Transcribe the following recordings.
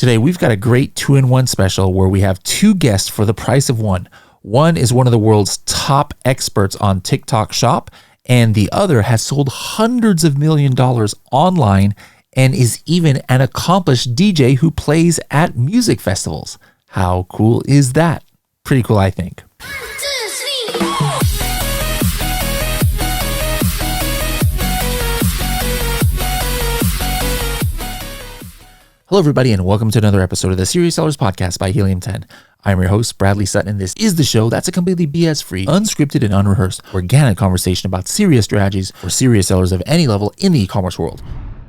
Today, we've got a great 2-in-1 special where we have two guests for the price of one. One is one of the world's top experts on TikTok Shop, and the other has sold hundreds of $millions online and is even an accomplished DJ who plays at music festivals. How cool is that? Pretty cool, I think. Hello, everybody, and welcome to another episode of the Serious Sellers Podcast by Helium 10. I'm your host, Bradley Sutton, and this is the show that's a completely BS-free, unscripted, and unrehearsed, organic conversation about serious strategies for serious sellers of any level in the e-commerce world.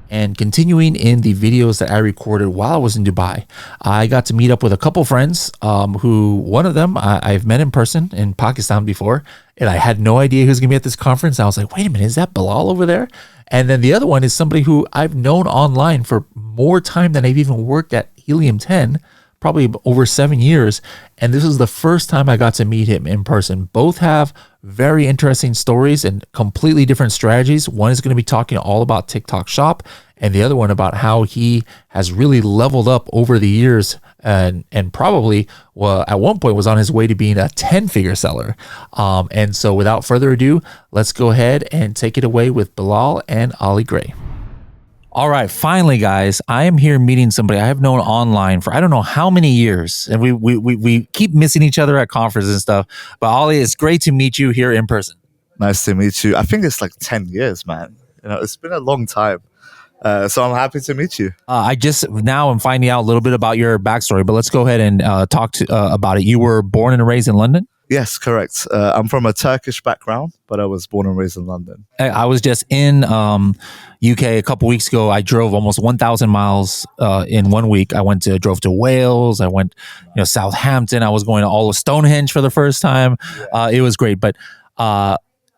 And continuing in the videos that I recorded while I was in Dubai, I got to meet up with a couple friends who, one of them I've met in person in Pakistan before, and I had no idea who was going to be at this conference. I was like, wait a minute, is that Bilal over there? And then the other one is somebody who I've known online for more time than I've even worked at Helium 10, probably over 7 years. And this is the first time I got to meet him in person. Both have very interesting stories and completely different strategies. One is going to be talking all about TikTok Shop, and the other one about how he has really leveled up over the years and probably, well, at one point was on his way to being a 10-figure seller. And so without further ado, let's go ahead and take it away with Bilal and Ali Gray. All right, finally, guys, I am here meeting somebody I have known online for I don't know how many years, and we keep missing each other at conferences and stuff. But Ali, it's great to meet you here in person. Nice to meet you. I think it's like 10 years, man. You know, it's been a long time. So I'm happy to meet you. I just now am finding out a little bit about your backstory, but let's go ahead and talk about it. You were born and raised in London? Yes, correct. I'm from a Turkish background, but I was born and raised in London. I was just in UK a couple weeks ago. I drove almost 1,000 miles in 1 week. I drove to Wales. I went, Southampton. I was going to all of Stonehenge for the first time. It was great, but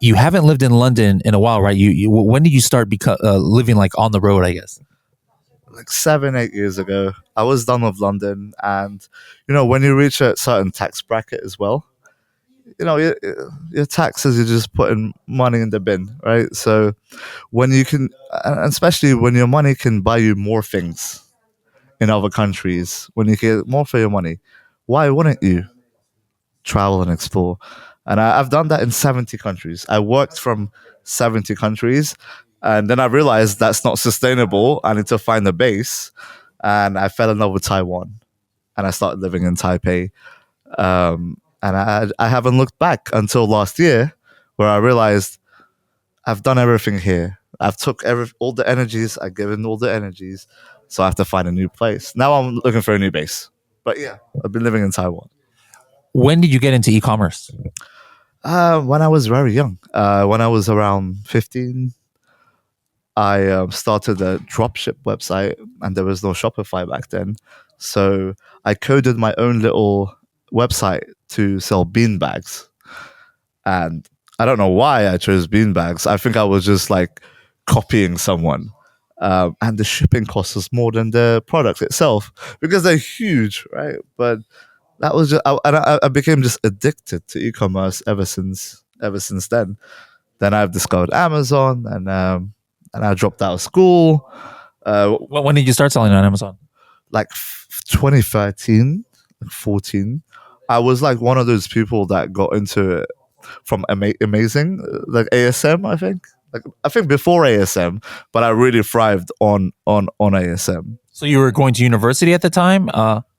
you haven't lived in London in a while, right? You when did you start living like on the road, I guess? Like 7-8 years ago. I was done with London, and when you reach a certain tax bracket as well, your taxes, you're just putting money in the bin, right? So when you can, and especially when your money can buy you more things in other countries, when you get more for your money, why wouldn't you travel and explore? And I've done that in 70 countries. I worked from 70 countries, and then I realized that's not sustainable. I need to find a base, and I fell in love with Taiwan, and I started living in Taipei. And I haven't looked back until last year, where I realized I've done everything here. I've took all the energies, I've given all the energies, so I have to find a new place. Now I'm looking for a new base. But yeah, I've been living in Taiwan. When did you get into e-commerce? When I was very young. When I was around 15, I started a dropship website, and there was no Shopify back then. So I coded my own little website to sell beanbags. And I don't know why I chose beanbags. I think I was just like copying someone. And the shipping cost was more than the product itself because they're huge, right? But that was just, I became just addicted to e-commerce ever since then. Then I've discovered Amazon, and I dropped out of school. When did you start selling on Amazon? Like 2013, 14. I was like one of those people that got into it from amazing, like ASM, I think. I think before ASM, but I really thrived on ASM. So you were going to university at the time?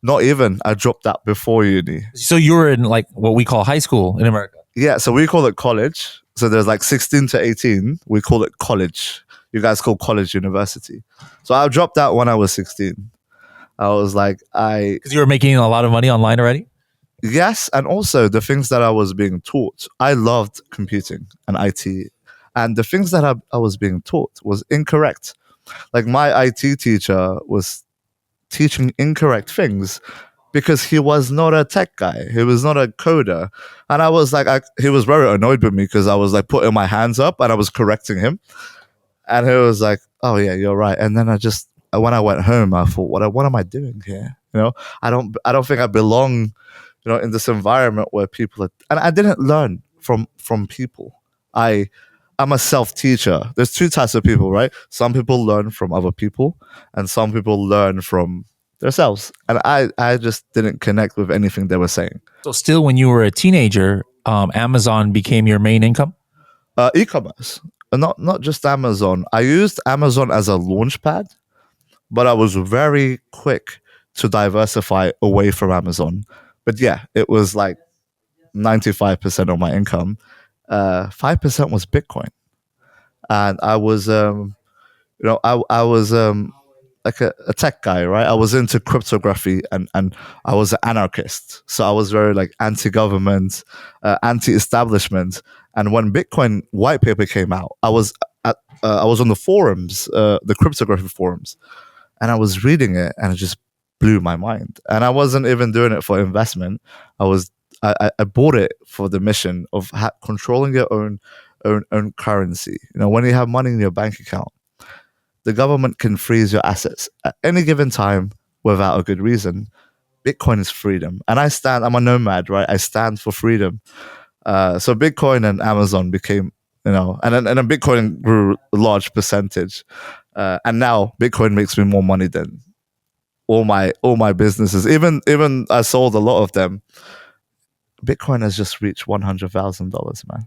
Not even. I dropped out before uni. So you were in like what we call high school in America? Yeah, so we call it college. So there's like 16 to 18. We call it college. You guys call college university. So I dropped out when I was 16. I was like, because you were making a lot of money online already? Yes, and also the things that I was being taught. I loved computing and IT. And the things that I was being taught was incorrect. Like my IT teacher was teaching incorrect things because he was not a tech guy. He was not a coder. And I was like, he was very annoyed with me because I was like putting my hands up and I was correcting him. And he was like, oh yeah, you're right. And then when I went home, I thought, what am I doing here? I don't think I belong, in this environment where people are, and I didn't learn from people. I'm a self-teacher. There's two types of people, right? Some people learn from other people, and some people learn from themselves. And I just didn't connect with anything they were saying. So still, when you were a teenager, Amazon became your main income? E-commerce, not just Amazon. I used Amazon as a launch pad, but I was very quick to diversify away from Amazon. But yeah, it was like 95% of my income. 5% was Bitcoin, and I was I was like a tech guy, right? I was into cryptography, and I was an anarchist. So I was very like anti-government, anti-establishment. And when Bitcoin white paper came out, I was on the forums, the cryptography forums, and I was reading it, and it just blew my mind. And I wasn't even doing it for investment. I bought it for the mission of controlling your own currency. When you have money in your bank account, the government can freeze your assets at any given time without a good reason. Bitcoin is freedom. And I'm a nomad, right? I stand for freedom. So Bitcoin and Amazon became, and then Bitcoin grew a large percentage. And now Bitcoin makes me more money than all my businesses. Even I sold a lot of them. Bitcoin has just reached $100,000, man.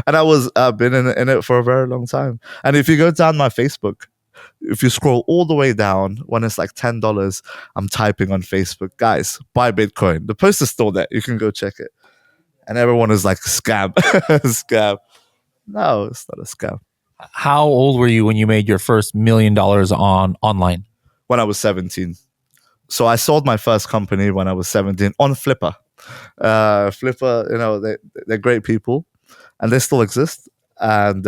And I've been in it for a very long time. And if you go down my Facebook, if you scroll all the way down, when it's like $10, I'm typing on Facebook, guys, buy Bitcoin. The post is still there. You can go check it. And everyone is like, scam, scam. No, it's not a scam. How old were you when you made your first $1 million online? When I was 17. So I sold my first company when I was 17 on Flipper. Flipper, they're great people, and they still exist. And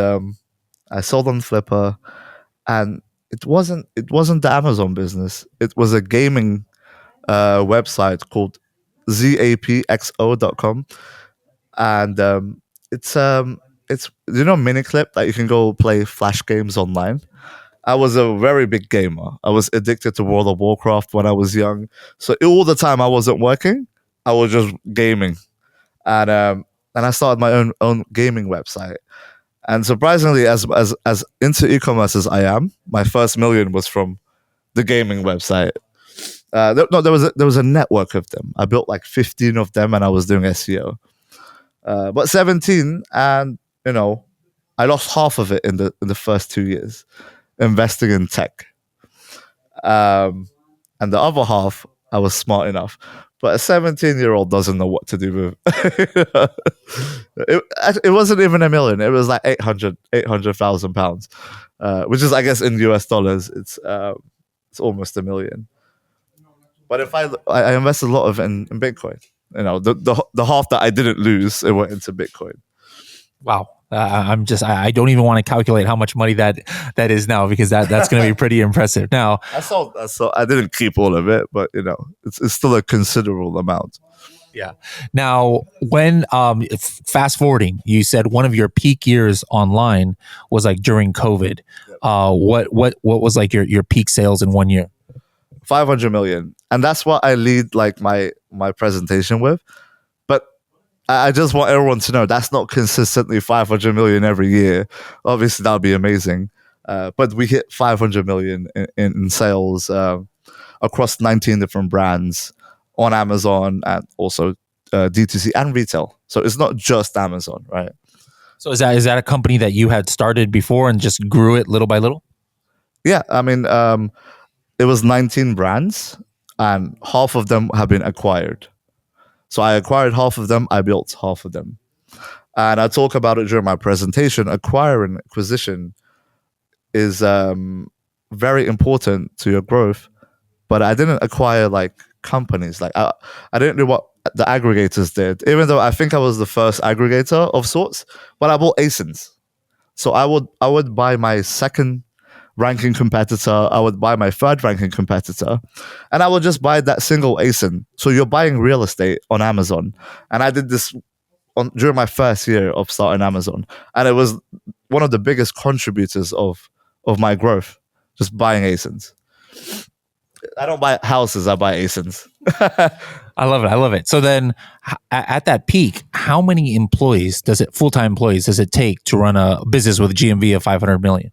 I sold on Flipper, and it wasn't the Amazon business. It was a gaming website called zapxo.com, and it's Miniclip that you can go play flash games online. I was a very big gamer. I was addicted to World of Warcraft when I was young. So all the time I wasn't working, I was just gaming, and I started my own gaming website. And surprisingly, as into e-commerce as I am, my first million was from the gaming website. There was a network of them. I built like 15 of them, and I was doing SEO. But 17, and I lost half of it in the first 2 years investing in tech. And the other half, I was smart enough. But a 17-year-old doesn't know what to do with. It wasn't even a million. It was like 800,000 pounds, which is, I guess, in US dollars, it's almost a million. But if I invested a lot of it in Bitcoin, the half that I didn't lose, it went into Bitcoin. Wow. I don't even want to calculate how much money that is now, because that's going to be pretty impressive. Now, I didn't keep all of it, but it's still a considerable amount. Yeah. Now, when fast forwarding, you said one of your peak years online was like during COVID. Yep. What was like your peak sales in 1 year? 500 million, and that's what I lead like my presentation with. But I just want everyone to know that's not consistently 500 million every year. Obviously, that would be amazing. But we hit 500 million in sales across 19 different brands on Amazon, and also D2C and retail. So it's not just Amazon, right? So is that a company that you had started before and just grew it little by little? Yeah, I mean, it was 19 brands, and half of them have been acquired. So I acquired half of them, I built half of them. And I talk about it during my presentation. Acquisition is very important to your growth. But I didn't acquire like companies. Like I didn't do what the aggregators did, even though I think I was the first aggregator of sorts. But I bought ASINs. So I would buy my second ranking competitor, I would buy my third ranking competitor, and I would just buy that single ASIN. So you're buying real estate on Amazon. And I did this during my first year of starting Amazon. And it was one of the biggest contributors of my growth, just buying ASINs. I don't buy houses, I buy ASINs. I love it. So then at that peak, how many full-time employees does it take to run a business with a GMV of 500 million?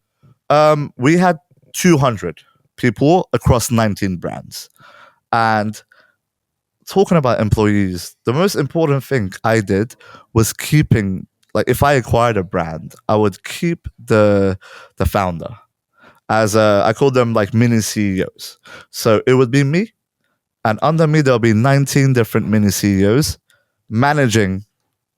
We had 200. people across 19 brands. And talking about employees, the most important thing I did was keeping, like, if I acquired a brand, I would keep the founder as I call them like mini CEOs. So it would be me, and under me there'll be 19 different mini CEOs managing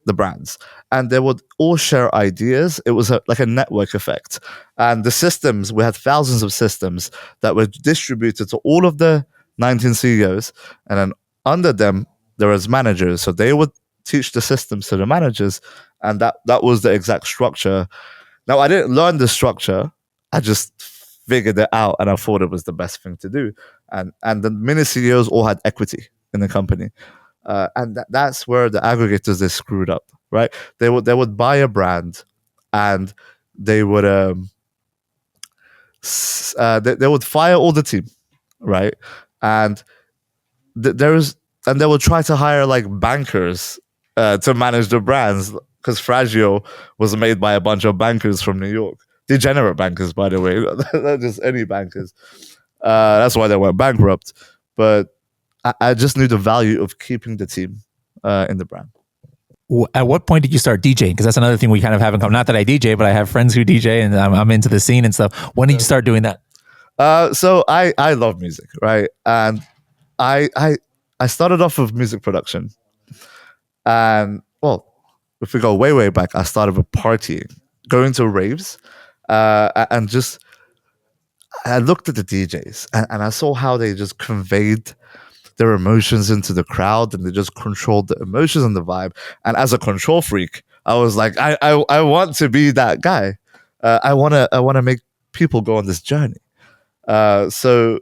the brands, and they would all share ideas. It was like a network effect, and the systems, we had thousands of systems that were distributed to all of the 19 CEOs, and then under them there was managers, so they would teach the systems to the managers, and that was the exact structure. Now, I didn't learn the structure, I just figured it out, and I thought it was the best thing to do. And the mini CEOs all had equity in the company, and that's where the aggregators, they screwed up, right? They would buy a brand, and they would they would fire all the team, right? And there's and they would try to hire like bankers to manage the brands, because Fragile was made by a bunch of bankers from New York, degenerate bankers, by the way, not just any bankers. That's why they went bankrupt. But I just knew the value of keeping the team in the brand. At what point did you start DJing? Because that's another thing we kind of have in common. Not that I DJ, but I have friends who DJ, and I'm into the scene and stuff. When did you start doing that? So I love music, right? And I started off with music production, and well, if we go way back, I started with partying, going to raves, and just I looked at the DJs, and I saw how they just conveyed their emotions into the crowd, and they just controlled the emotions and the vibe. And as a control freak, I was like, I want to be that guy. I wanna make people go on this journey. So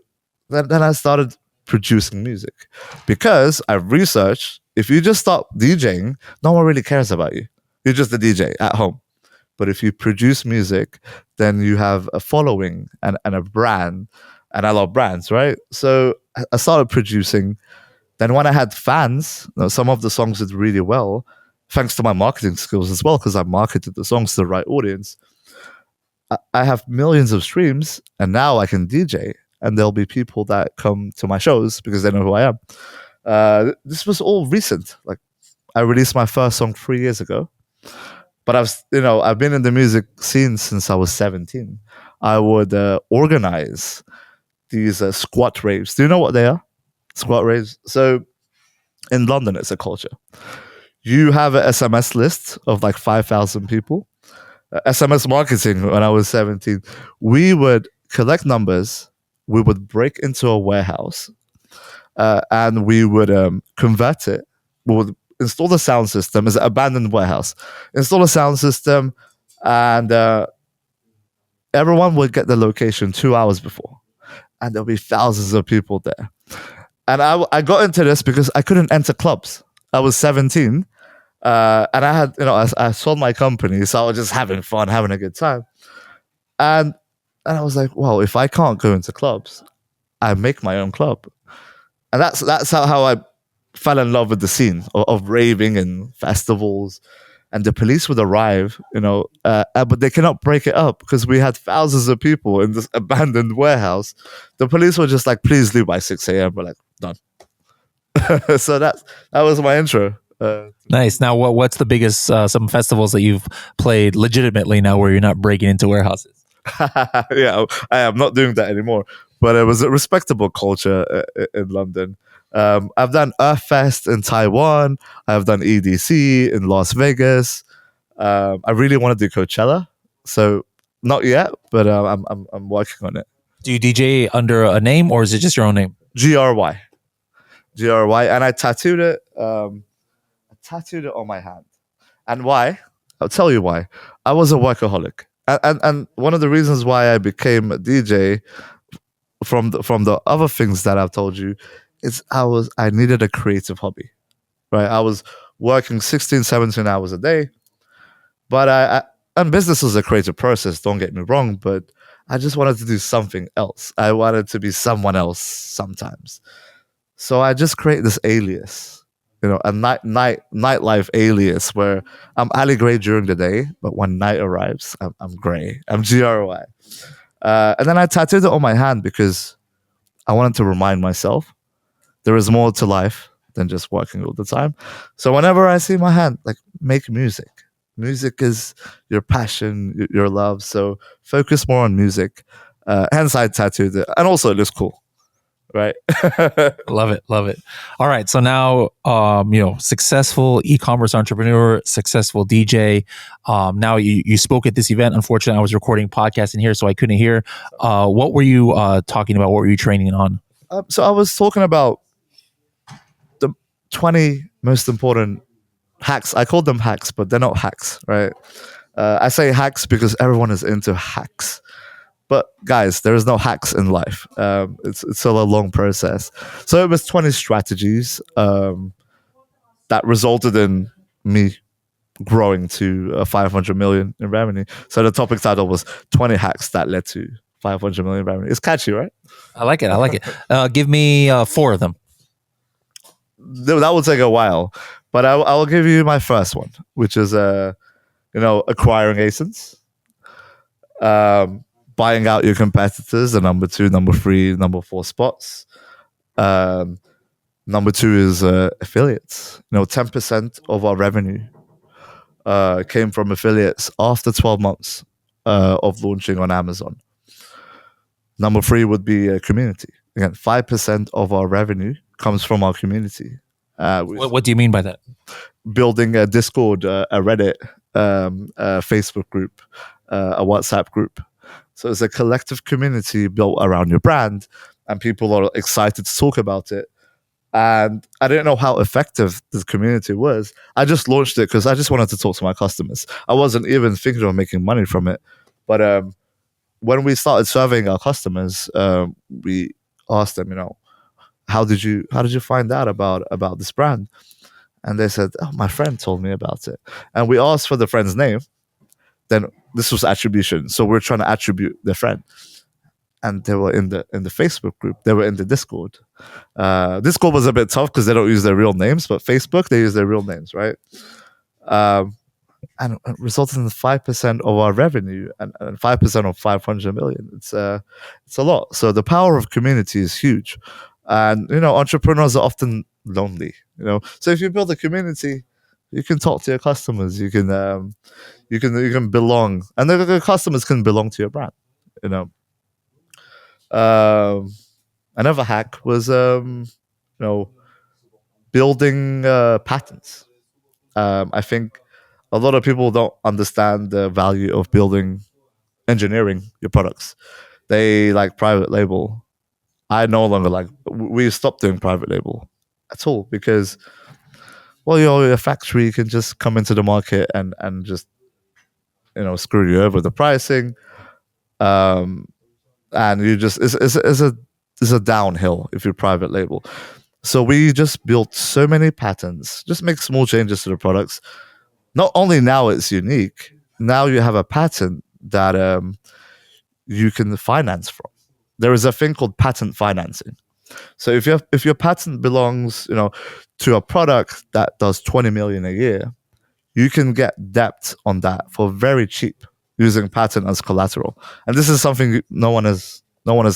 then I started producing music, because I researched, if you just stop DJing, no one really cares about you. You're just a DJ at home. But if you produce music, then you have a following and a brand. And I love brands, right? So I started producing. Then when I had fans, some of the songs did really well, thanks to my marketing skills as well, because I marketed the songs to the right audience. I have millions of streams, and now I can DJ, and there'll be people that come to my shows because they know who I am. This was all recent. Like, I released my first song 3 years ago, but I've been in the music scene since I was 17. I would organize these squat raves. Do you know what they are? Squat raves. So in London, it's a culture. You have an SMS list of like 5,000 people. SMS marketing, when I was 17, we would collect numbers, we would break into a warehouse, and we would convert it. We would install the sound system. It's an abandoned warehouse. Install a sound system, and everyone would get the location 2 hours before, and there'll be thousands of people there. And I got into this because I couldn't enter clubs. I was 17, and I had, I sold my company, so I was just having fun, having a good time. And I was like, well, if I can't go into clubs, I make my own club. And that's how I fell in love with the scene of raving and festivals. And the police would arrive, but they cannot break it up because we had thousands of people in this abandoned warehouse. The police were just like, please leave by 6 a.m. We're like, done. So that was my intro. Nice. Now, what's the biggest some festivals that you've played legitimately now where you're not breaking into warehouses? Yeah, I am not doing that anymore. But it was a respectable culture in London. I've done Earthfest in Taiwan. I've done EDC in Las Vegas. I really want to do Coachella, so not yet, but I'm working on it. Do you DJ under a name, or is it just your own name? GRY, and I tattooed it. I tattooed it on my hand, and why? I'll tell you why. I was a workaholic, and one of the reasons why I became a DJ, from the other things that I've told you, is I needed a creative hobby, right? I was working 16, 17 hours a day, but and business is a creative process, don't get me wrong, but I just wanted to do something else. I wanted to be someone else sometimes. So I just created this alias, a nightlife alias, where I'm Ali Gray during the day, but when night arrives, I'm Gray. I'm GRY. And then I tattooed it on my hand because I wanted to remind myself there is more to life than just working all the time. So whenever I see my hand, like, make music. Music is your passion, your love. So focus more on music. Hence, I tattooed it, and also it looks cool, right? Love it, love it. All right, so now successful e-commerce entrepreneur, successful DJ. Now you spoke at this event. Unfortunately, I was recording podcast in here, so I couldn't hear. What were you talking about? What were you training on? So I was talking about the 20 most important hacks. I call them hacks, but they're not hacks, right? I say hacks because everyone is into hacks. But guys, there is no hacks in life. It's still a long process. So it was 20 strategies that resulted in me growing to 500 million in revenue. So the topic title was 20 hacks that led to 500 million revenue. It's catchy, right? I like it. I like it. Give me 4 of them. That will take a while, but I will give you my first one, which is acquiring ASINs, buying out your competitors, the number 2, number 3, number 4 spots. Number 2 is affiliates. 10% of our revenue came from affiliates after 12 months of launching on Amazon. Number 3 would be a community. Again, 5% of our revenue comes from our community. What do you mean by that? Building a Discord, a Reddit, a Facebook group, a WhatsApp group. So it's a collective community built around your brand, and people are excited to talk about it. And I didn't know how effective this community was. I just launched it because I just wanted to talk to my customers. I wasn't even thinking of making money from it. But when we started serving our customers, we asked them, how did you find out about this brand? And they said, oh, my friend told me about it. And we asked for the friend's name. Then this was attribution. So we're trying to attribute the friend. And they were in the Facebook group. They were in the Discord. Discord was a bit tough because they don't use their real names, but Facebook, they use their real names, right? And it resulted in 5% of our revenue and 5% of 500 million. It's a lot. So the power of community is huge. And, entrepreneurs are often lonely, So if you build a community, you can talk to your customers. You can belong. And the customers can belong to your brand, Another hack was, building patents. I think a lot of people don't understand the value of engineering your products. They like private label. I no longer like. We stopped doing private label at all because, well, your factory can just come into the market and just screw you over with the pricing. And you just it's a downhill if you're private label. So we just built so many patents, just make small changes to the products. Not only now it's unique, now you have a patent that you can finance from. There is a thing called patent financing. So if your patent belongs, to a product that does 20 million a year, you can get debt on that for very cheap using patent as collateral. And this is something no one is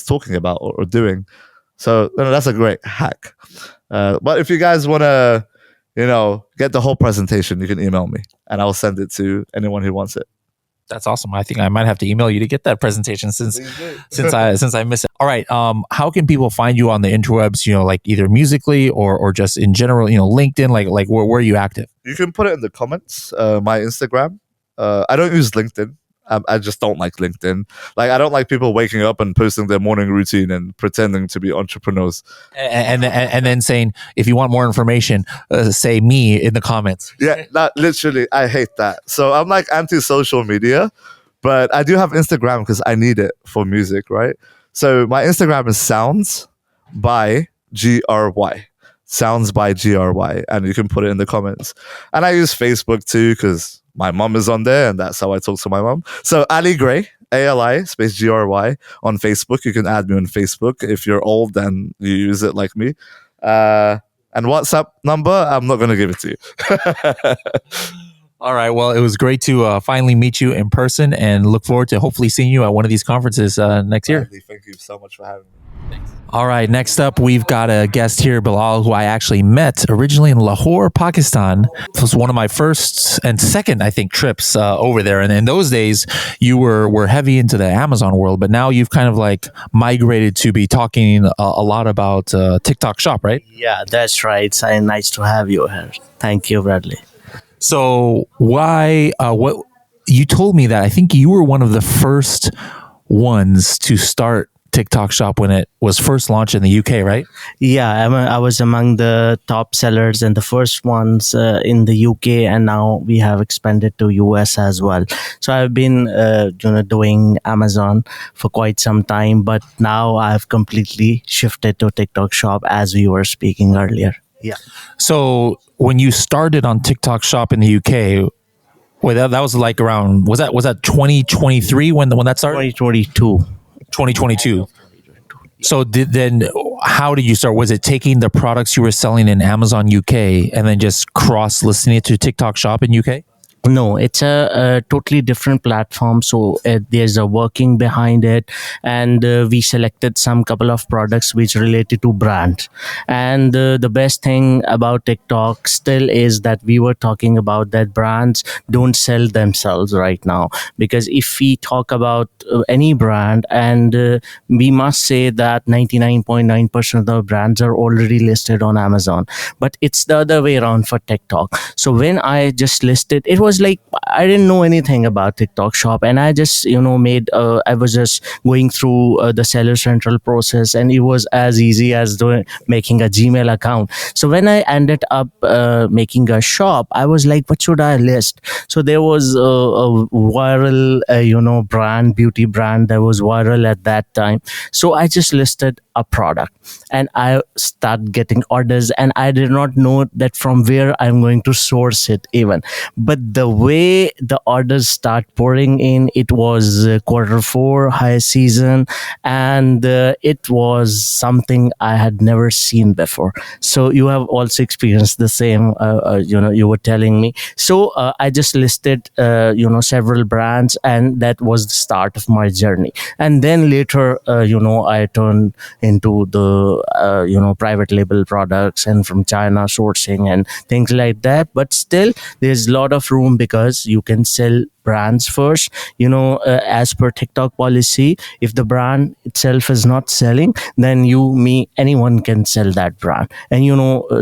talking about or doing. So that's a great hack. But if you guys want to, get the whole presentation, you can email me and I'll send it to anyone who wants it. That's awesome. I think I might have to email you to get that presentation since I miss it. All right. How can people find you on the interwebs? Like either musically or just in general. LinkedIn. Like where are you active? You can put it in the comments. My Instagram. I don't use LinkedIn. I just don't like LinkedIn. Like, I don't like people waking up and posting their morning routine and pretending to be entrepreneurs. And then saying, if you want more information, say me in the comments. Yeah, literally, I hate that. So I'm like anti-social media, but I do have Instagram because I need it for music, right? So my Instagram is Sounds by GRY. Sounds by GRY. And you can put it in the comments. And I use Facebook too because my mom is on there, and that's how I talk to my mom. So Ali Gray, ALI space GRY on Facebook. You can add me on Facebook if you're old and you use it like me. And WhatsApp number, I'm not going to give it to you. All right. Well, it was great to finally meet you in person and look forward to hopefully seeing you at one of these conferences next year. Bradley, thank you so much for having me. All right. Next up, we've got a guest here, Bilal, who I actually met originally in Lahore, Pakistan. It was one of my first and second, I think, trips over there. And in those days, you were heavy into the Amazon world, but now you've kind of like migrated to be talking a lot about TikTok Shop, right? Yeah, that's right. It's nice to have you here. Thank you, Bradley. So why? What you told me that I think you were one of the first ones to start TikTok Shop when it was first launched in the UK, right? Yeah, I was among the top sellers and the first ones in the UK, and now we have expanded to US as well. So I've been, doing Amazon for quite some time, but now I've completely shifted to TikTok Shop as we were speaking earlier. Yeah. So when you started on TikTok Shop in the UK, wait, that was like around was that 2023 when that started? 2022. 2022. So how did you start? Was it taking the products you were selling in Amazon UK and then just cross listing it to TikTok Shop in UK? No, it's a totally different platform. So there's a working behind it, and we selected some couple of products which related to brands. And the best thing about TikTok still is that we were talking about that brands don't sell themselves right now. Because if we talk about any brand, and we must say that 99.9% of the brands are already listed on Amazon, but it's the other way around for TikTok. So when I just listed, it was like I didn't know anything about TikTok Shop, and I just I was just going through the Seller Central process, and it was as easy as making a Gmail account. So when I ended up making a shop, I was like, what should I list? So there was a viral beauty brand that was viral at that time. So I just listed a product, and I start getting orders, and I did not know that from where I'm going to source it even. But the way the orders start pouring in, it was quarter 4 high season, and it was something I had never seen before. So you have also experienced the same, you were telling me. So I just listed several brands, and that was the start of my journey. And then later I turned into the private label products and from China sourcing and things like that. But still there's a lot of room, because you can sell brands first. As per TikTok policy, if the brand itself is not selling, then anyone can sell that brand. And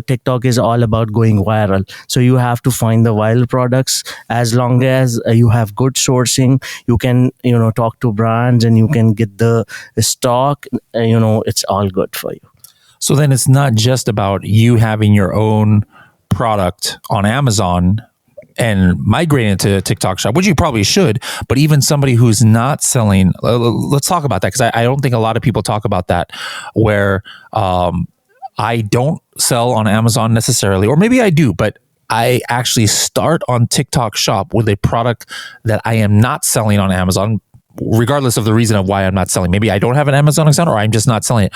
TikTok is all about going viral, so you have to find the viral products. As long as you have good sourcing, you can talk to brands, and you can get the stock. It's all good for you. So then it's not just about you having your own product on Amazon and migrating to TikTok Shop, which you probably should, but even somebody who's not selling, let's talk about that, because I don't think a lot of people talk about that, where I don't sell on Amazon necessarily, or maybe I do, but I actually start on TikTok Shop with a product that I am not selling on Amazon, regardless of the reason of why I'm not selling. Maybe I don't have an Amazon account, or I'm just not selling it.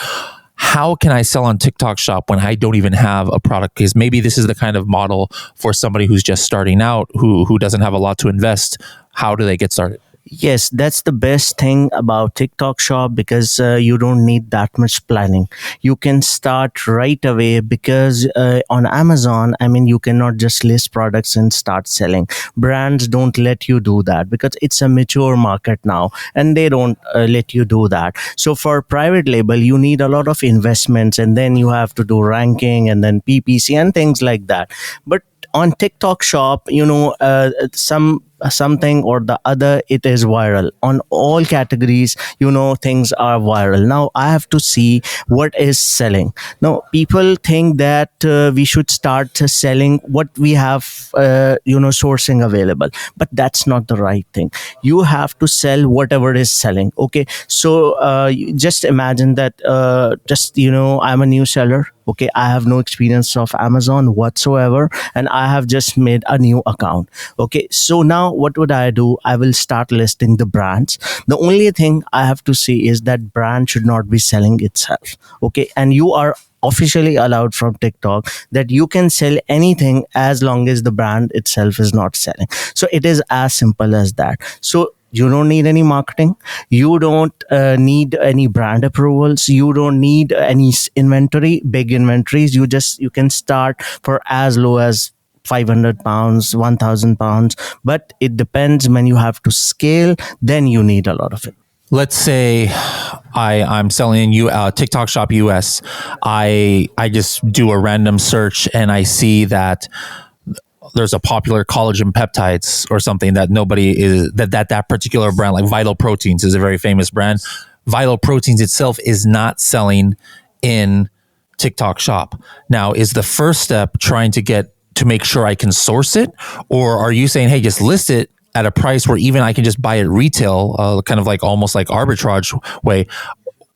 How can I sell on TikTok Shop when I don't even have a product? Because maybe this is the kind of model for somebody who's just starting out, who doesn't have a lot to invest. How do they get started? Yes, that's the best thing about TikTok Shop, because you don't need that much planning. You can start right away, because on Amazon, you cannot just list products and start selling. Brands don't let you do that, because it's a mature market now, and they don't let you do that. So for private label, you need a lot of investments, and then you have to do ranking and then PPC and things like that. But on TikTok Shop, something or the other, it is viral on all categories. Things are viral. Now I have to see what is selling. Now people think that we should start selling what we have sourcing available, but that's not the right thing. You have to sell whatever is selling. Okay, so just imagine that I'm a new seller. Okay, I have no experience of Amazon whatsoever, and I have just made a new account. Okay, so now what would I do? I will start listing the brands. The only thing I have to see is that brand should not be selling itself. Okay, and you are officially allowed from TikTok that you can sell anything as long as the brand itself is not selling. So it is as simple as that. So you don't need any marketing. You don't need any brand approvals. You don't need any inventory, big inventories. You can start for as low as 500 pounds, 1000 pounds, but it depends. When you have to scale, then you need a lot of it. Let's say I'm selling you TikTok Shop US. I just do a random search and I see that there's a popular collagen peptides or something that nobody is that particular brand, like Vital Proteins is a very famous brand. Vital Proteins itself is not selling in TikTok Shop. Now, is the first step trying to make sure I can source it, or are you saying, hey, just list it at a price where even I can just buy it retail, kind of like almost like arbitrage way?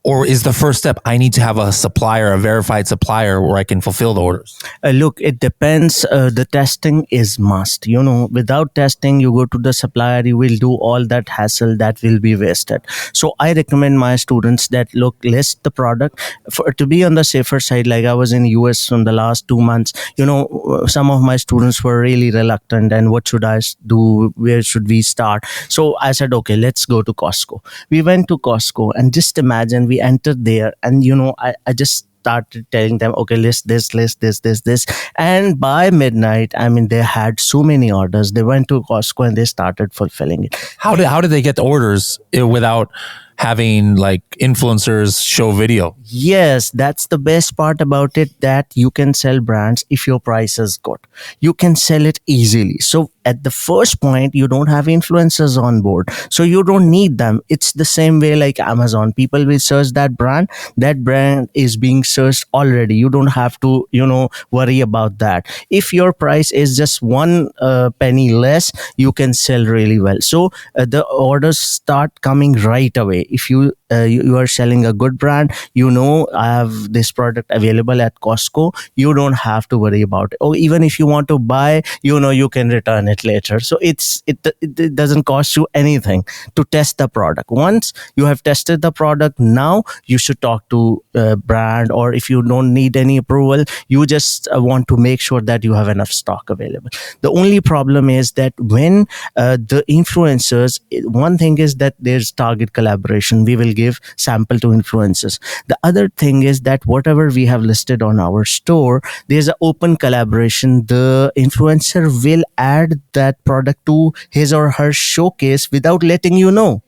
Or is the first step I need to have a supplier, a verified supplier where I can fulfill the orders? Look, it depends. The testing is must. Without testing, you go to the supplier, you will do all that hassle that will be wasted. So I recommend my students that look, list the product to be on the safer side. Like I was in US from the last 2 months. Some of my students were really reluctant, and what should I do? Where should we start? So I said, okay, let's go to Costco. We went to Costco, and just imagine we entered there, and I just started telling them, okay, list this, and by midnight, I mean, they had so many orders. They went to Costco and they started fulfilling it. How did they get the orders without having like influencers show video? Yes, that's the best part about it, that you can sell brands if your price is good. You can sell it easily. So at the first point, you don't have influencers on board, so you don't need them. It's the same way like Amazon. People will search that brand. That brand is being searched already. You don't have to worry about that. If your price is just one penny less, you can sell really well. So the orders start coming right away. If you are selling a good brand, I have this product available at Costco, you don't have to worry about it. Or even if you want to buy, you can return it later. So it doesn't cost you anything to test the product. Once you have tested the product, now you should talk to a brand, or if you don't need any approval, you just want to make sure that you have enough stock available. The only problem is that when the influencers, one thing is that there's target collaboration. We will give sample to influencers. The other thing is that whatever we have listed on our store, there's an open collaboration. The influencer will add that product to his or her showcase without letting you know.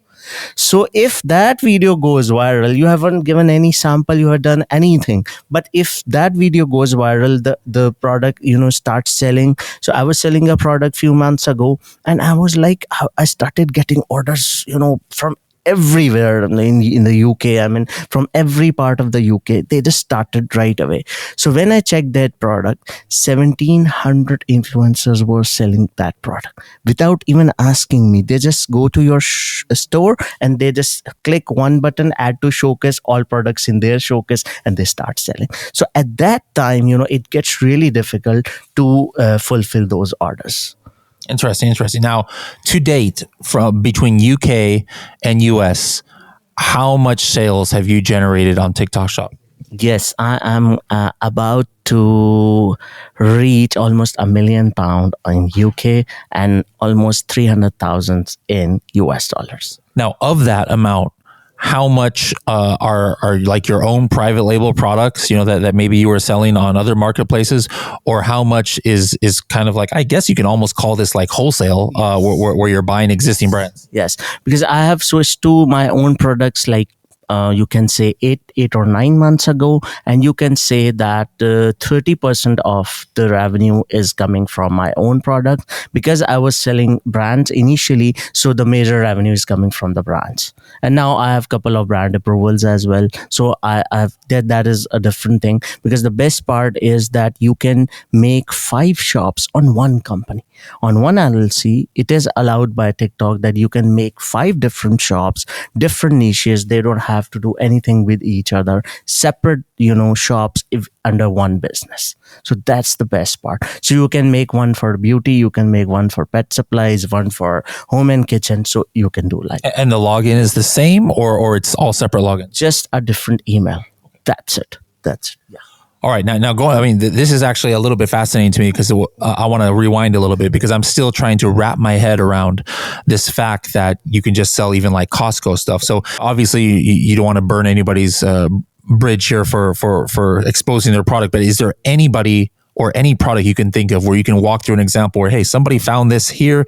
So if that video goes viral, you haven't given any sample, you have done anything. But if that video goes viral, the product, starts selling. So I was selling a product few months ago, and I was like, I started getting orders, from everywhere in the UK. I mean, from every part of the UK, they just started right away. So when I checked that product, 1700 influencers were selling that product without even asking me. They just go to your store and they just click one button, add to showcase, all products in their showcase, and they start selling. So at that time, it gets really difficult to fulfill those orders. Interesting. Now, to date, from between UK and US, how much sales have you generated on TikTok Shop? Yes, I am about to reach almost £1 million in UK and almost 300,000 in US dollars. Now, of that amount, how much are like your own private label products, that maybe you were selling on other marketplaces, or how much is kind of like, I guess you can almost call this like wholesale, where you're buying existing brands? Yes, because I have switched to my own products, like you can say 8 or 9 months ago, and you can say that 30% of the revenue is coming from my own product, because I was selling brands initially, so the major revenue is coming from the brands. And now I have a couple of brand approvals as well, so I've that is a different thing, because the best part is that you can make 5 shops on one company. On one LLC, it is allowed by TikTok that you can make 5 different shops, different niches. They don't have to do anything with each other, separate shops under one business. So that's the best part. So you can make one for beauty, you can make one for pet supplies, one for home and kitchen. So you can do like, and the login is the same, or it's all separate logins? Just a different email. That's it. Yeah. All right, now going. I mean, this is actually a little bit fascinating to me because I want to rewind a little bit because I'm still trying to wrap my head around this fact that you can just sell even like Costco stuff. So obviously, you don't want to burn anybody's bridge here for exposing their product. But is there anybody or any product you can think of where you can walk through an example where, hey, somebody found this here,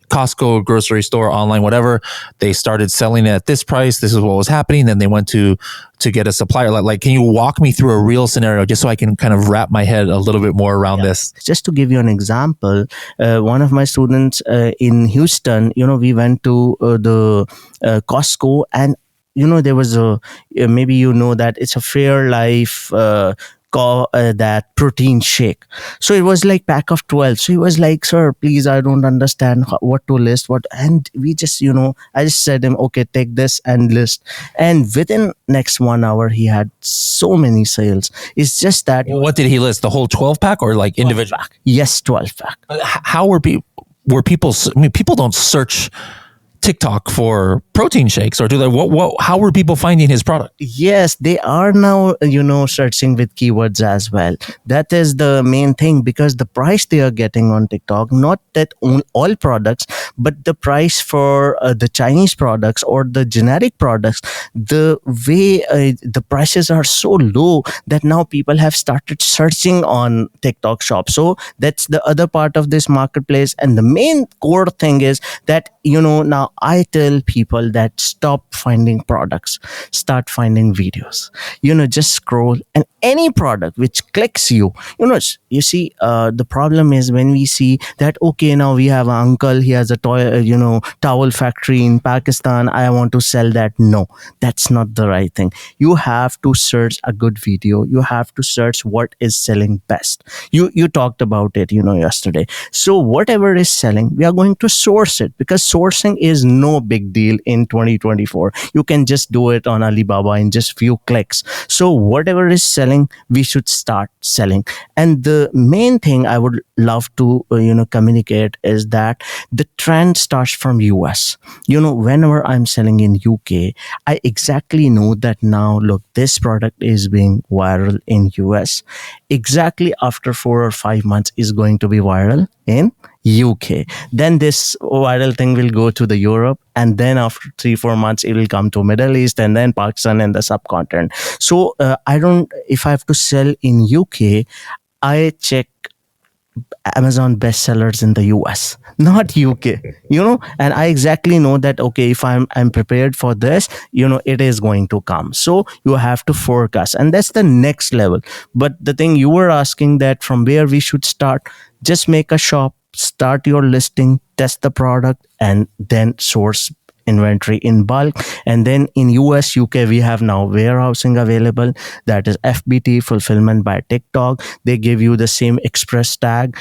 Costco, grocery store, online, whatever. They started selling it at this price. This is what was happening. Then they went to get a supplier. Like, can you walk me through a real scenario just so I can kind of wrap my head a little bit more around this? Just to give you an example, one of my students in Houston, we went to the Costco, and there was maybe that it's a Fairlife that protein shake. So it was like pack of 12. So he was like, sir, please, I don't understand what to list, and we just I just said him, okay, take this and list, and within next 1 hour he had so many sales. It's just that. What did he list? The whole 12 pack or like individual pack? Yes, 12 pack. How were people, I mean, people don't search TikTok for protein shakes, or do they? How were people finding his product? Yes, they are now, searching with keywords as well. That is the main thing, because the price they are getting on TikTok, not that on all products, but the price for the Chinese products or the generic products, the way the prices are so low that now people have started searching on TikTok shop. So that's the other part of this marketplace. And the main core thing is that, now I tell people that stop finding products, start finding videos. Just scroll, and any product which clicks you. You see, the problem is when we see that, okay, now we have an uncle, he has a toy, towel factory in Pakistan, I want to sell that. No, that's not the right thing. You have to search a good video. You have to search what is selling best. You talked about it, yesterday. So whatever is selling, we are going to source it, because sourcing is no big deal in 2024. You can just do it on Alibaba in just few clicks. So whatever is selling, we should start selling. And the main thing I would love to communicate is that the trend starts from US. Whenever I'm selling in UK, I exactly know that now, look, this product is being viral in US. Exactly after 4 or 5 months is going to be viral in UK. Then this viral thing will go to the Europe, and then after 3-4 months it will come to Middle East, and then Pakistan and the subcontinent. So if I have to sell in UK, I check Amazon bestsellers in the US, not UK, and I exactly know that, okay, if I'm prepared for this, it is going to come. So you have to forecast, and that's the next level. But the thing you were asking, that from where we should start, just make a shop, start your listing, test the product, and then source inventory in bulk. And then in US, UK, we have now warehousing available, that is FBT, fulfillment by TikTok. They give you the same express tag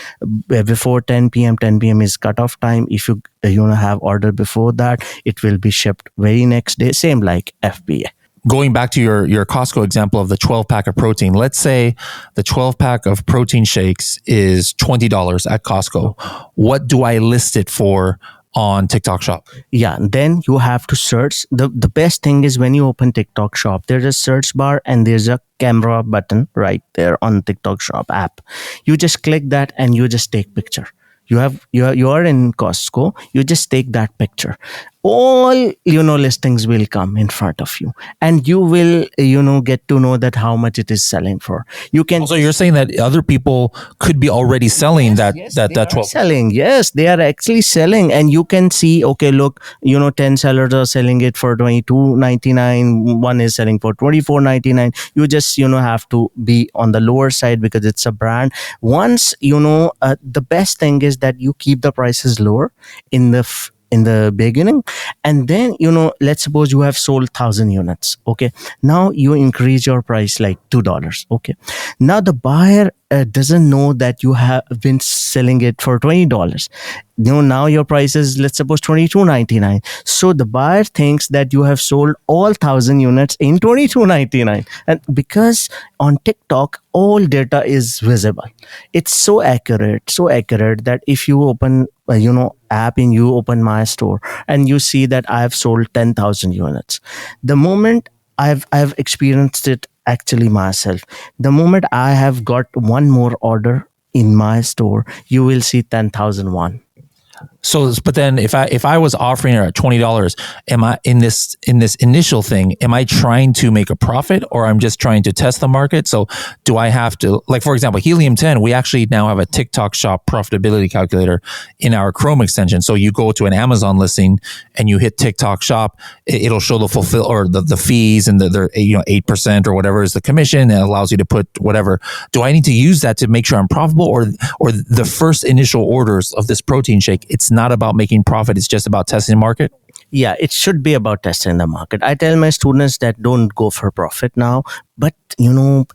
before 10 p.m. 10 p.m. is cutoff time. If you have order before that, it will be shipped very next day, same like FBA. Going back to your Costco example of the 12 pack of protein, let's say the 12 pack of protein shakes is $20 at Costco. What do I list it for on TikTok shop? Yeah, then you have to search. The best thing is when you open TikTok shop, there's a search bar and there's a camera button right there on TikTok shop app. You just click that and you just take picture. You are in Costco, you just take that picture. All listings will come in front of you, and you will get to know that how much it is selling for. You can. So you're saying that other people could be already selling that 12 selling. Yes, they are actually selling, and you can see, okay, look, 10 sellers are selling it for $22.99. One is selling for $24.99. You just have to be on the lower side because it's a brand. Once the best thing is that you keep the prices lower in the beginning, and then let's suppose you have sold 1,000 units. Okay, now you increase your price like $2. Okay, now the buyer doesn't know that you have been selling it for $20. Now your price is, let's suppose, $22.99. So the buyer thinks that you have sold all 1,000 units in $22.99, and because on TikTok all data is visible, it's so accurate that if you open app and you open my store and you see that I have sold 10,000 units, the moment I've experienced it actually myself. The moment I have got one more order in my store, you will see 10,001. So, but then if I was offering her at $20, am I in this initial thing? Am I trying to make a profit, or I'm just trying to test the market? So, do I have to, like, for example, Helium 10? We actually now have a TikTok Shop profitability calculator in our Chrome extension. So you go to an Amazon listing and you hit TikTok Shop, it'll show the fulfill or the fees and the 8% or whatever is the commission. And it allows you to put whatever. Do I need to use that to make sure I'm profitable, or the first initial orders of this protein shake? It's not about making profit. It's just about testing the market. Yeah, it should be about testing the market. I tell my students that don't go for profit now, but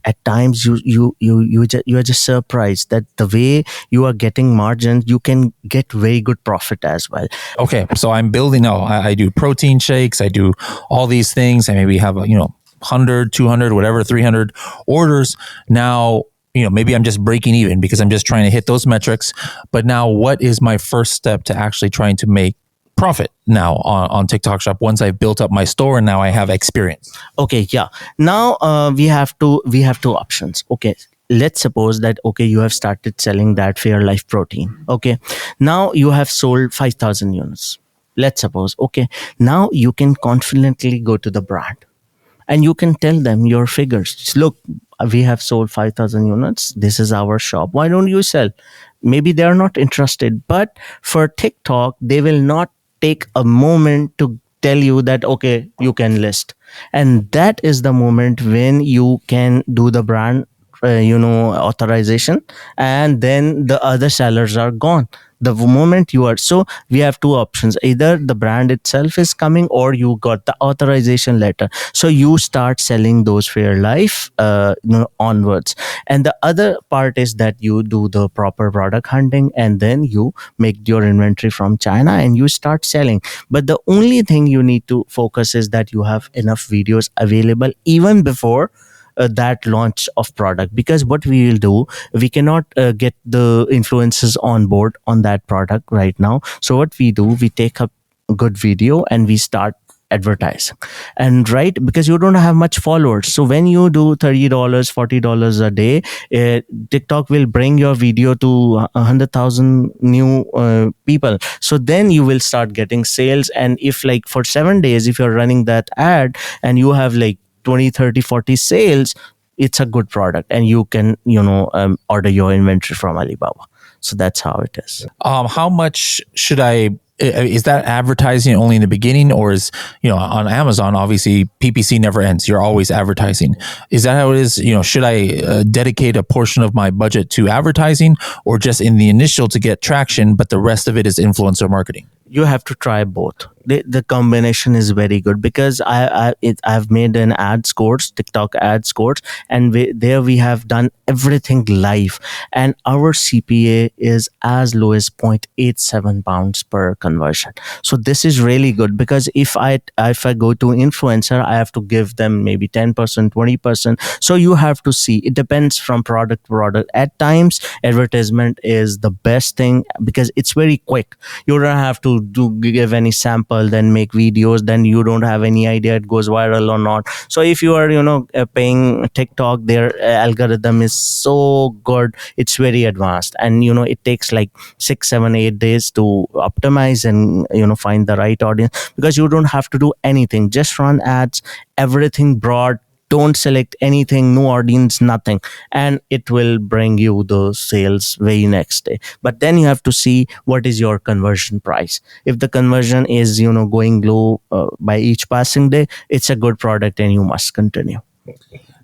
at times you are just surprised that the way you are getting margins, you can get very good profit as well. Okay, so I'm building. No, I do protein shakes. I do all these things. I maybe have 100, 200, whatever, 300 orders. Now, maybe I'm just breaking even because I'm just trying to hit those metrics. But now, what is my first step to actually trying to make profit now on TikTok Shop once I've built up my store and now I have experience? Okay, yeah. Now we have two options. Okay, let's suppose that you have started selling that Fair Life protein. Okay, now you have sold 5,000 units. Let's suppose. Okay, now you can confidently go to the brand and you can tell them your figures. Look, we have sold 5,000 units. This is our shop. Why don't you sell? Maybe they are not interested, but for TikTok, they will not take a moment to tell you that, okay, you can list. And that is the moment when you can do the brand authorization, and then the other sellers are gone. The moment you are, so we have two options: either the brand itself is coming or you got the authorization letter, so you start selling those Fair Life onwards. And the other part is that you do the proper product hunting, and then you make your inventory from China and you start selling. But the only thing you need to focus is that you have enough videos available even before that launch of product, because what we will do, we cannot get the influencers on board on that product right now. So what we do, we take a good video and we start advertising, and right, because you don't have much followers. So when you do $30, $40 a day, TikTok will bring your video to 100,000 new people. So then you will start getting sales. And if, like, for 7 days, if you're running that ad and you have like 20, 30, 40 sales, it's a good product, and you can order your inventory from Alibaba. So that's how it is. How much should I? Is that advertising only in the beginning, or is on Amazon? Obviously, PPC never ends. You're always advertising. Is that how it is? Should I dedicate a portion of my budget to advertising, or just in the initial to get traction, but the rest of it is influencer marketing? You have to try both. The combination is very good, because I've made an ads course, TikTok ads course, and there we have done everything live, and our CPA is as low as 0.87 pounds per conversion. So this is really good, because if I go to influencer, I have to give them maybe 10%, 20%. So you have to see, it depends from product to product. At times, advertisement is the best thing because it's very quick. You don't have to give any sample, then make videos, then you don't have any idea it goes viral or not. So if you are paying TikTok, their algorithm is so good, it's very advanced, and it takes like 6, 7, 8 days to optimize and find the right audience, because you don't have to do anything, just run ads, everything broad, don't select anything, no audience, nothing, and it will bring you the sales very next day. But then you have to see what is your conversion price. If the conversion is going low by each passing day, it's a good product and you must continue.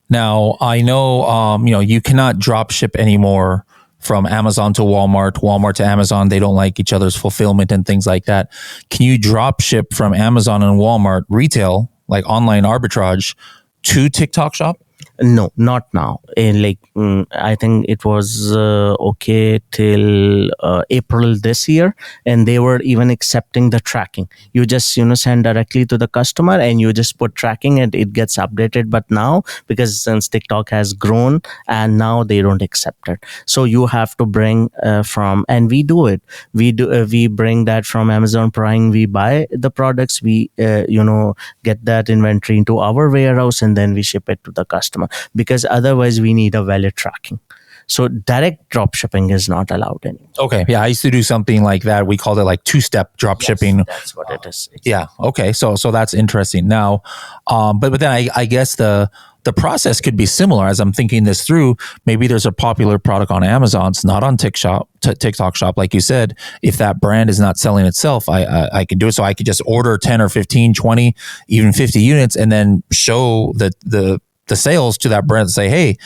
Now, I know you cannot drop ship anymore from Amazon to Walmart, Walmart to Amazon. They don't like each other's fulfillment and things like that. Can you drop ship from Amazon and Walmart retail, like online arbitrage, to TikTok Shop? No, not now. I think it was okay till April this year, and they were even accepting the tracking. You just send directly to the customer and you just put tracking and it gets updated. But now, because since TikTok has grown, and now they don't accept it, so you have to bring from, and we do it. We bring that from Amazon Prime. We buy the products. We get that inventory into our warehouse, and then we ship it to the customer. because otherwise we need a valid tracking. So direct drop shipping is not allowed anymore. Okay. Yeah. I used to do something like that. We called it like two-step drop shipping. That's what it is. Yeah. Okay. So that's interesting. Now, but then I guess the process could be similar as I'm thinking this through. Maybe there's a popular product on Amazon. It's not on TikTok Shop, like you said. If that brand is not selling itself, I can do it. So I could just order 10 or 15, 20, even 50 units, and then show the sales to that brand and say, hey,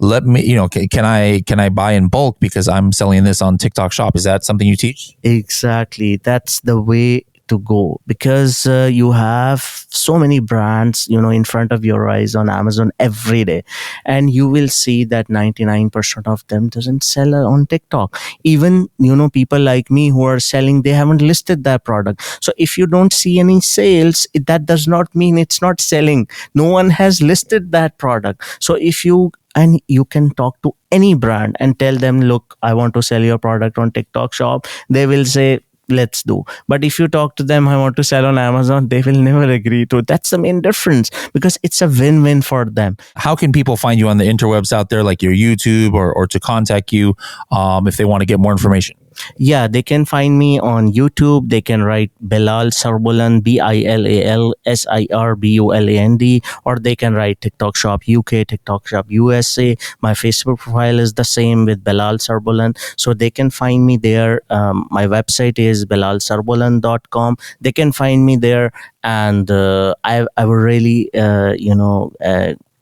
let me, can I buy in bulk because I'm selling this on TikTok Shop? Is that something you teach? Exactly. That's the way to go, because you have so many brands, in front of your eyes on Amazon every day, and you will see that 99% of them doesn't sell on TikTok. Even, people like me who are selling, they haven't listed that product. So if you don't see any sales, that does not mean it's not selling. No one has listed that product. So and you can talk to any brand and tell them, look, I want to sell your product on TikTok Shop. They will say, let's do. But if you talk to them, I want to sell on Amazon, they will never agree to. That's the main difference, because it's a win-win for them. How can people find you on the interwebs out there, like your YouTube, or to contact you if they want to get more information? Yeah, they can find me on YouTube. They can write Bilal Sarbuland, BILAL SIRBULAND, or they can write TikTok Shop UK, TikTok Shop USA. My Facebook profile is the same with Bilal Sarbuland, so they can find me there. My website is bilalsarbuland.com. They can find me there, and I would really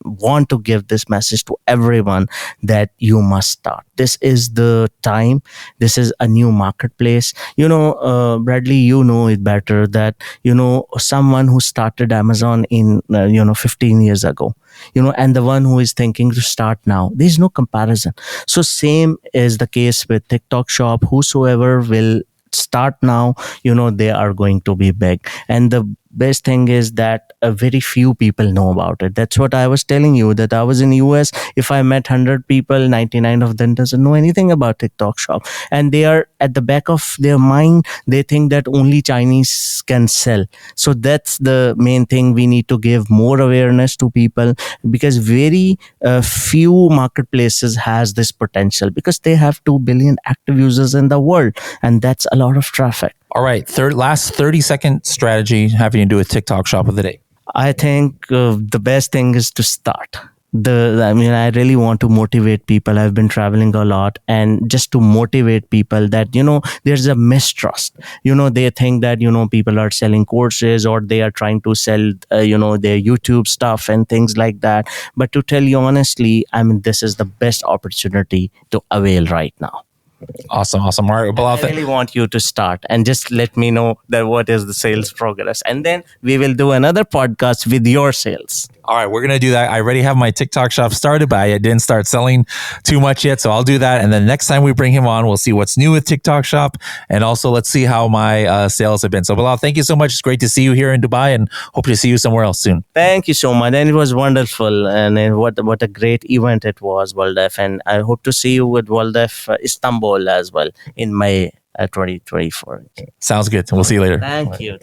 want to give this message to everyone that you must start. This is the time. This is a new marketplace. Bradley, you know it better that, someone who started Amazon in, 15 years ago, and the one who is thinking to start now, there's no comparison. So same is the case with TikTok Shop. Whosoever will start now, they are going to be big. And the best thing is that very few people know about it. That's what I was telling you, that I was in US. If I met 100 people, 99 of them doesn't know anything about TikTok Shop, and they are at the back of their mind, they think that only Chinese can sell. So that's the main thing. We need to give more awareness to people, because very few marketplaces has this potential, because they have 2 billion active users in the world, and that's a lot of traffic. All right. Last 30-second strategy having to do with TikTok Shop of the day. I think the best thing is to start. I really want to motivate people. I've been traveling a lot, and just to motivate people that, there's a mistrust. They think that, people are selling courses, or they are trying to sell, their YouTube stuff and things like that. But to tell you honestly, this is the best opportunity to avail right now. Awesome. All right, Bilal, I really want you to start and just let me know that what is the sales progress, and then we will do another podcast with your sales. All right, we're going to do that. I already have my TikTok Shop started, but I didn't start selling too much yet. So I'll do that. And then next time we bring him on, we'll see what's new with TikTok Shop. And also let's see how my sales have been. So Bilal, thank you so much. It's great to see you here in Dubai, and hope to see you somewhere else soon. Thank you so much. And it was wonderful. And what a great event it was, WorldF. And I hope to see you with WorldF Istanbul as well in May 2024. Sounds good. We'll see you later. Thank you.